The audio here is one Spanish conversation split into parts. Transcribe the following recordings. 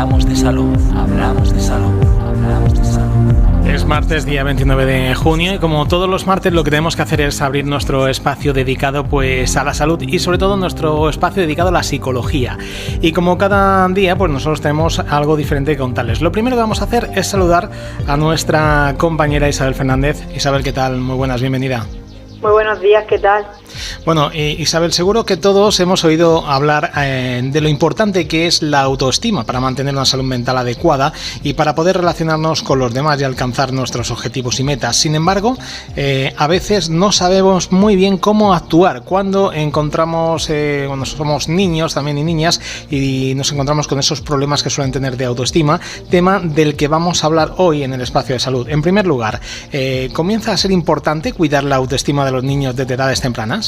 Hablamos de salud, hablamos de salud, hablamos de salud. Es martes, día 29 de junio, y como todos los martes lo que tenemos que hacer es abrir nuestro espacio dedicado pues a la salud y sobre todo nuestro espacio dedicado a la psicología. Y como cada día pues nosotros tenemos algo diferente que contarles. Lo primero que vamos a hacer es saludar a nuestra compañera Isabel Fernández. Isabel, ¿qué tal? Muy buenas, bienvenida. Muy buenos días, ¿qué tal? Bueno, Isabel, seguro que todos hemos oído hablar de lo importante que es la autoestima para mantener una salud mental adecuada y para poder relacionarnos con los demás y alcanzar nuestros objetivos y metas. Sin embargo, a veces no sabemos muy bien cómo actuar cuando cuando somos niños también y niñas y nos encontramos con esos problemas que suelen tener de autoestima, tema del que vamos a hablar hoy en el espacio de salud. En primer lugar, ¿comienza a ser importante cuidar la autoestima de los niños desde edades tempranas?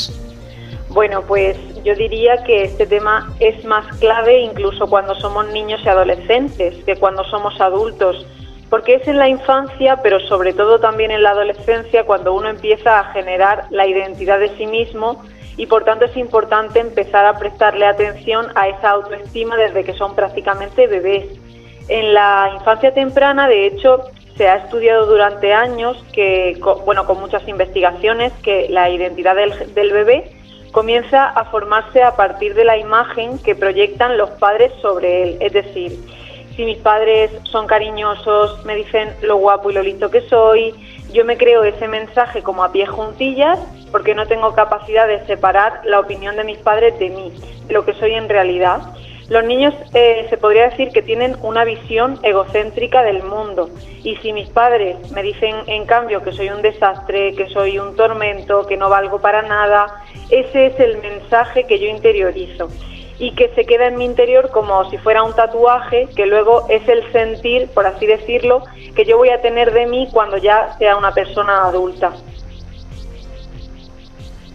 Bueno, pues yo diría que este tema es más clave incluso cuando somos niños y adolescentes que cuando somos adultos, porque es en la infancia, pero sobre todo también en la adolescencia, cuando uno empieza a generar la identidad de sí mismo y por tanto es importante empezar a prestarle atención a esa autoestima desde que son prácticamente bebés. En la infancia temprana, de hecho, se ha estudiado durante años que, con muchas investigaciones, que la identidad del bebé comienza a formarse a partir de la imagen que proyectan los padres sobre él. Es decir, si mis padres son cariñosos, me dicen lo guapo y lo listo que soy, yo me creo ese mensaje como a pie juntillas porque no tengo capacidad de separar la opinión de mis padres de mí, de lo que soy en realidad. Los niños se podría decir que tienen una visión egocéntrica del mundo y si mis padres me dicen en cambio que soy un desastre, que soy un tormento, que no valgo para nada, ese es el mensaje que yo interiorizo y que se queda en mi interior como si fuera un tatuaje que luego es el sentir, por así decirlo, que yo voy a tener de mí cuando ya sea una persona adulta.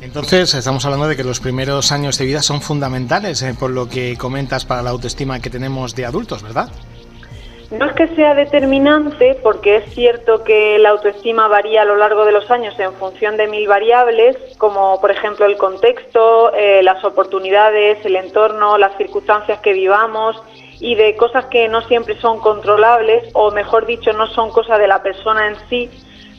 Entonces, estamos hablando de que los primeros años de vida son fundamentales, por lo que comentas, para la autoestima que tenemos de adultos, ¿verdad? No es que sea determinante, porque es cierto que la autoestima varía a lo largo de los años en función de 1000 variables, como por ejemplo el contexto, las oportunidades, el entorno, las circunstancias que vivamos y de cosas que no siempre son controlables, o mejor dicho, no son cosa de la persona en sí.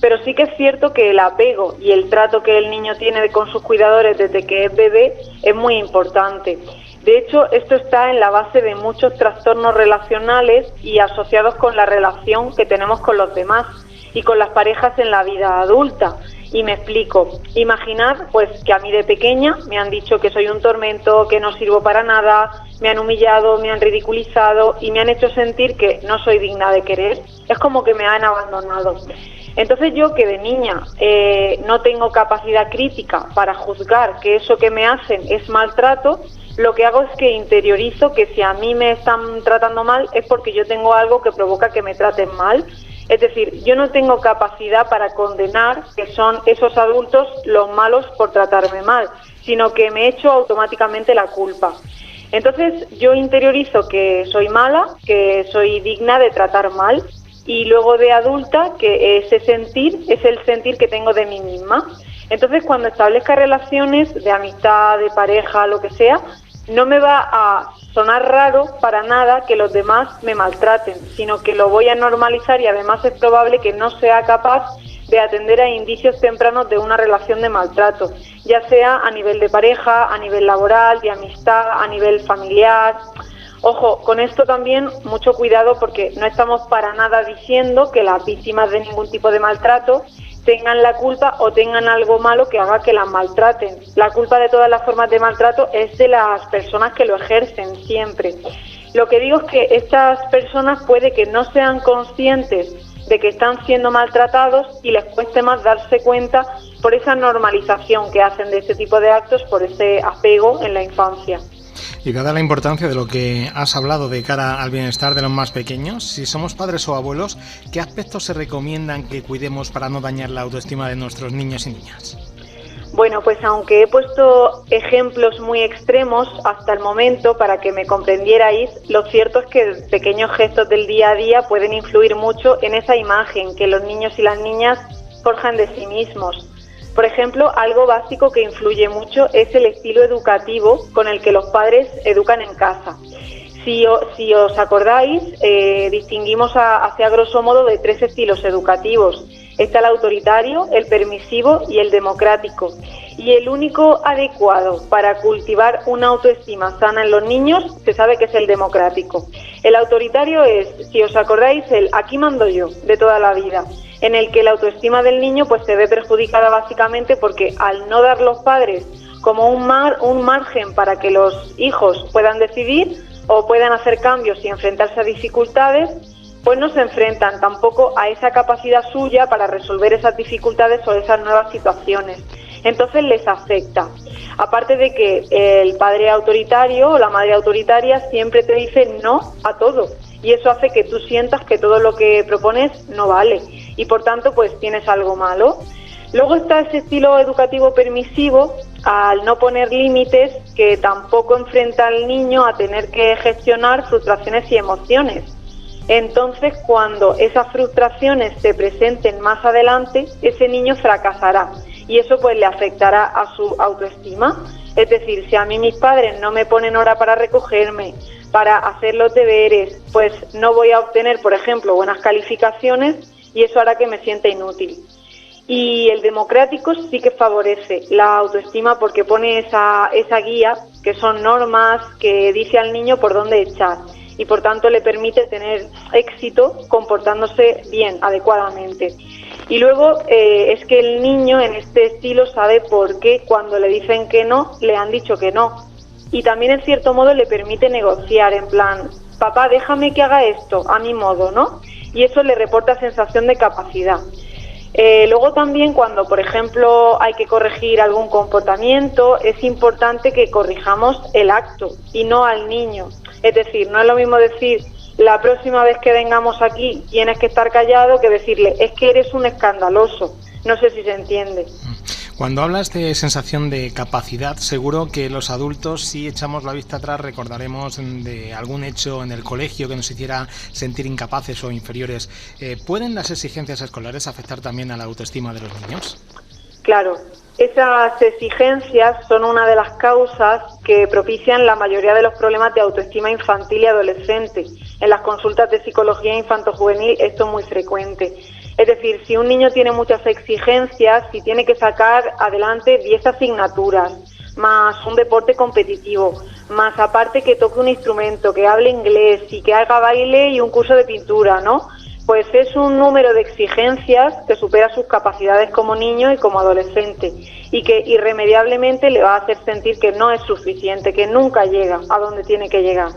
Pero sí que es cierto que el apego y el trato que el niño tiene con sus cuidadores desde que es bebé es muy importante. De hecho, esto está en la base de muchos trastornos relacionales y asociados con la relación que tenemos con los demás y con las parejas en la vida adulta. Y me explico. Imaginad pues que a mí de pequeña me han dicho que soy un tormento, que no sirvo para nada, me han humillado, me han ridiculizado y me han hecho sentir que no soy digna de querer. Es como que me han abandonado. Entonces yo, que de niña no tengo capacidad crítica para juzgar que eso que me hacen es maltrato, lo que hago es que interiorizo que si a mí me están tratando mal es porque yo tengo algo que provoca que me traten mal. Es decir, yo no tengo capacidad para condenar que son esos adultos los malos por tratarme mal, sino que me echo automáticamente la culpa. Entonces yo interiorizo que soy mala, que soy digna de tratar mal, y luego de adulta que ese sentir es el sentir que tengo de mí misma. Entonces cuando establezca relaciones de amistad, de pareja, lo que sea, no me va a sonar raro para nada que los demás me maltraten, sino que lo voy a normalizar y además es probable que no sea capaz de atender a indicios tempranos de una relación de maltrato, ya sea a nivel de pareja, a nivel laboral, de amistad, a nivel familiar. Ojo, con esto también mucho cuidado porque no estamos para nada diciendo que las víctimas de ningún tipo de maltrato tengan la culpa o tengan algo malo que haga que las maltraten. La culpa de todas las formas de maltrato es de las personas que lo ejercen siempre. Lo que digo es que estas personas puede que no sean conscientes de que están siendo maltratados y les cueste más darse cuenta por esa normalización que hacen de este tipo de actos, por ese apego en la infancia. Y dada la importancia de lo que has hablado de cara al bienestar de los más pequeños, si somos padres o abuelos, ¿qué aspectos se recomiendan que cuidemos para no dañar la autoestima de nuestros niños y niñas? Bueno, pues aunque he puesto ejemplos muy extremos hasta el momento para que me comprendierais, lo cierto es que pequeños gestos del día a día pueden influir mucho en esa imagen que los niños y las niñas forjan de sí mismos. Por ejemplo, algo básico que influye mucho es el estilo educativo con el que los padres educan en casa. Si os acordáis, distinguimos hacia grosso modo de 3 estilos educativos. Está el autoritario, el permisivo y el democrático. Y el único adecuado para cultivar una autoestima sana en los niños se sabe que es el democrático. El autoritario es, si os acordáis, el aquí mando yo de toda la vida, en el que la autoestima del niño pues se ve perjudicada básicamente porque al no dar los padres como un margen para que los hijos puedan decidir o puedan hacer cambios y enfrentarse a dificultades, pues no se enfrentan tampoco a esa capacidad suya para resolver esas dificultades o esas nuevas situaciones. Entonces les afecta. Aparte de que el padre autoritario o la madre autoritaria siempre te dice no a todo, y eso hace que tú sientas que todo lo que propones no vale y por tanto pues tienes algo malo. Luego está ese estilo educativo permisivo, al no poner límites, que tampoco enfrenta al niño a tener que gestionar frustraciones y emociones. Entonces, cuando esas frustraciones se presenten más adelante, ese niño fracasará y eso pues le afectará a su autoestima. Es decir, si a mí mis padres no me ponen hora para recogerme, para hacer los deberes, pues no voy a obtener, por ejemplo, buenas calificaciones y eso hará que me sienta inútil. Y el democrático sí que favorece la autoestima porque pone esa guía, que son normas que dice al niño por dónde echar y por tanto le permite tener éxito comportándose bien, adecuadamente. Y luego es que el niño en este estilo sabe por qué cuando le dicen que no, le han dicho que no. Y también en cierto modo le permite negociar, en plan, papá, déjame que haga esto a mi modo, ¿no? Y eso le reporta sensación de capacidad. Luego también cuando, por ejemplo, hay que corregir algún comportamiento, es importante que corrijamos el acto y no al niño. Es decir, no es lo mismo decir, la próxima vez que vengamos aquí tienes que estar callado, que decirle, es que eres un escandaloso. No sé si se entiende. Cuando hablas de sensación de capacidad, seguro que los adultos, si echamos la vista atrás, recordaremos de algún hecho en el colegio que nos hiciera sentir incapaces o inferiores. ¿Pueden las exigencias escolares afectar también a la autoestima de los niños? Claro, esas exigencias son una de las causas que propician la mayoría de los problemas de autoestima infantil y adolescente. En las consultas de psicología infanto-juvenil esto es muy frecuente. Es decir, si un niño tiene muchas exigencias, si tiene que sacar adelante 10 asignaturas, más un deporte competitivo, más aparte que toque un instrumento, que hable inglés y que haga baile y un curso de pintura, ¿no? Pues es un número de exigencias que supera sus capacidades como niño y como adolescente y que irremediablemente le va a hacer sentir que no es suficiente, que nunca llega a donde tiene que llegar.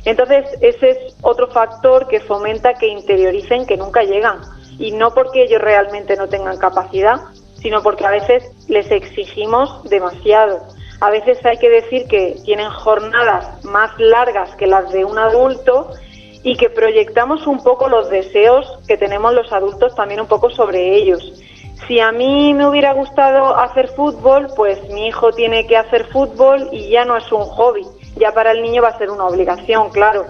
Entonces, ese es otro factor que fomenta que interioricen que nunca llegan. Y no porque ellos realmente no tengan capacidad, sino porque a veces les exigimos demasiado. A veces hay que decir que tienen jornadas más largas que las de un adulto y que proyectamos un poco los deseos que tenemos los adultos también un poco sobre ellos. Si a mí me hubiera gustado hacer fútbol, pues mi hijo tiene que hacer fútbol y ya no es un hobby, ya para el niño va a ser una obligación, claro.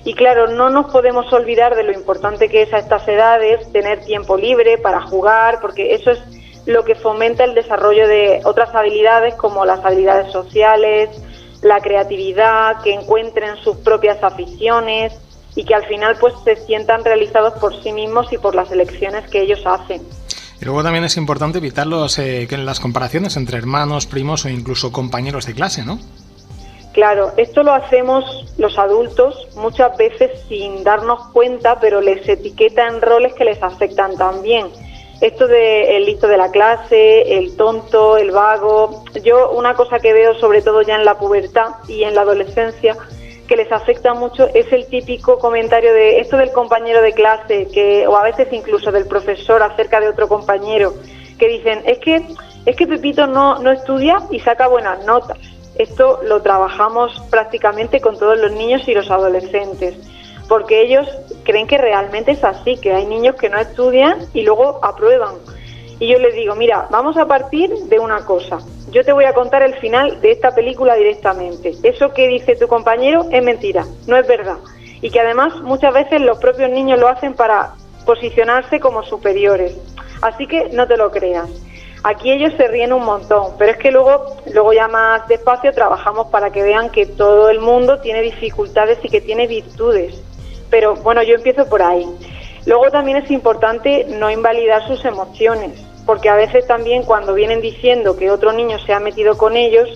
Y claro, no nos podemos olvidar de lo importante que es a estas edades tener tiempo libre para jugar, porque eso es lo que fomenta el desarrollo de otras habilidades como las habilidades sociales, la creatividad, que encuentren sus propias aficiones y que al final pues se sientan realizados por sí mismos y por las elecciones que ellos hacen. Y luego también es importante evitar las comparaciones entre hermanos, primos o incluso compañeros de clase, ¿no? Claro, esto lo hacemos los adultos muchas veces sin darnos cuenta, pero les etiqueta en roles que les afectan también. Esto de el listo de la clase, el tonto, el vago. Yo una cosa que veo sobre todo ya en la pubertad y en la adolescencia que les afecta mucho es el típico comentario de esto del compañero de clase, o a veces incluso del profesor acerca de otro compañero, que dicen es que Pepito no estudia y saca buenas notas. Esto lo trabajamos prácticamente con todos los niños y los adolescentes, porque ellos creen que realmente es así, que hay niños que no estudian y luego aprueban. Y yo les digo, mira, vamos a partir de una cosa. Yo te voy a contar el final de esta película directamente. Eso que dice tu compañero es mentira, no es verdad. Y que además muchas veces los propios niños lo hacen para posicionarse como superiores. Así que no te lo creas. Aquí ellos se ríen un montón, pero es que luego ya más despacio trabajamos para que vean que todo el mundo tiene dificultades y que tiene virtudes. Pero bueno, yo empiezo por ahí. Luego también es importante no invalidar sus emociones, porque a veces también cuando vienen diciendo que otro niño se ha metido con ellos,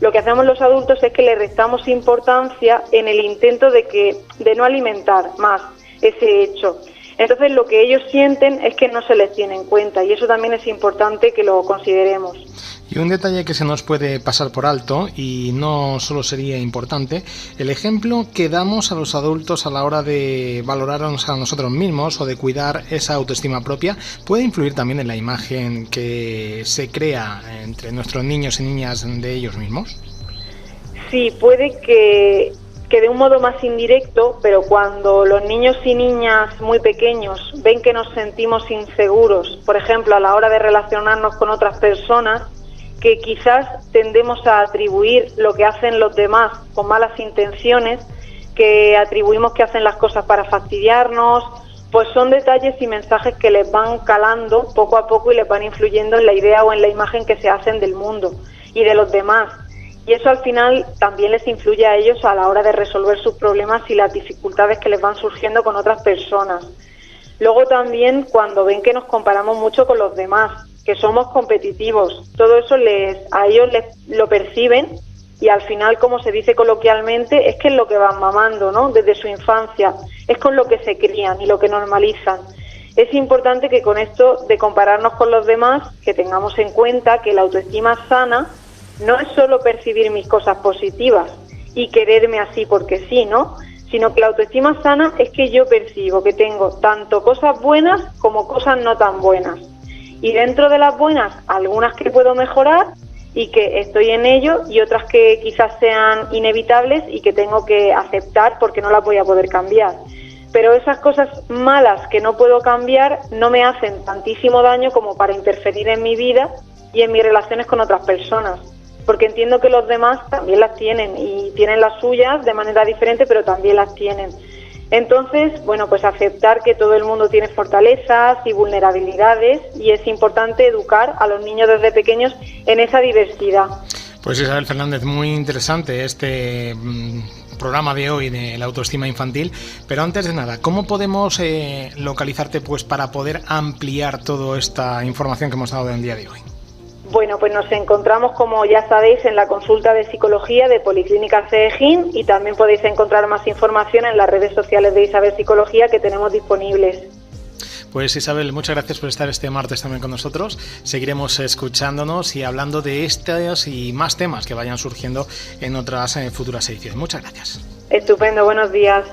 lo que hacemos los adultos es que le restamos importancia en el intento de no alimentar más ese hecho. Entonces lo que ellos sienten es que no se les tiene en cuenta y eso también es importante que lo consideremos. Y un detalle que se nos puede pasar por alto y no solo sería importante, el ejemplo que damos a los adultos a la hora de valorarnos a nosotros mismos o de cuidar esa autoestima propia puede influir también en la imagen que se crea entre nuestros niños y niñas de ellos mismos. Sí, puede que de un modo más indirecto, pero cuando los niños y niñas muy pequeños ven que nos sentimos inseguros, por ejemplo, a la hora de relacionarnos con otras personas, que quizás tendemos a atribuir lo que hacen los demás con malas intenciones, que atribuimos que hacen las cosas para fastidiarnos, pues son detalles y mensajes que les van calando poco a poco y les van influyendo en la idea o en la imagen que se hacen del mundo y de los demás. Y eso al final también les influye a ellos a la hora de resolver sus problemas y las dificultades que les van surgiendo con otras personas. Luego también cuando ven que nos comparamos mucho con los demás, que somos competitivos, todo eso a ellos lo perciben y al final, como se dice coloquialmente, es que es lo que van mamando, ¿no? Desde su infancia, es con lo que se crían y lo que normalizan. Es importante que con esto de compararnos con los demás, que tengamos en cuenta que la autoestima sana no es solo percibir mis cosas positivas y quererme así porque sí, ¿no? Sino que la autoestima sana es que yo percibo que tengo tanto cosas buenas como cosas no tan buenas. Y dentro de las buenas, algunas que puedo mejorar y que estoy en ello y otras que quizás sean inevitables y que tengo que aceptar porque no las voy a poder cambiar. Pero esas cosas malas que no puedo cambiar no me hacen tantísimo daño como para interferir en mi vida y en mis relaciones con otras personas. Porque entiendo que los demás también las tienen y tienen las suyas de manera diferente, pero también las tienen. Entonces, bueno, pues aceptar que todo el mundo tiene fortalezas y vulnerabilidades y es importante educar a los niños desde pequeños en esa diversidad. Pues Isabel Fernández, muy interesante este programa de hoy de la autoestima infantil, pero antes de nada, ¿cómo podemos localizarte pues para poder ampliar toda esta información que hemos dado en el día de hoy? Bueno, pues nos encontramos, como ya sabéis, en la consulta de psicología de Policlínica Cedejín y también podéis encontrar más información en las redes sociales de Isabel Psicología que tenemos disponibles. Pues Isabel, muchas gracias por estar este martes también con nosotros. Seguiremos escuchándonos y hablando de estos y más temas que vayan surgiendo en otras futuras ediciones. Muchas gracias. Estupendo, buenos días.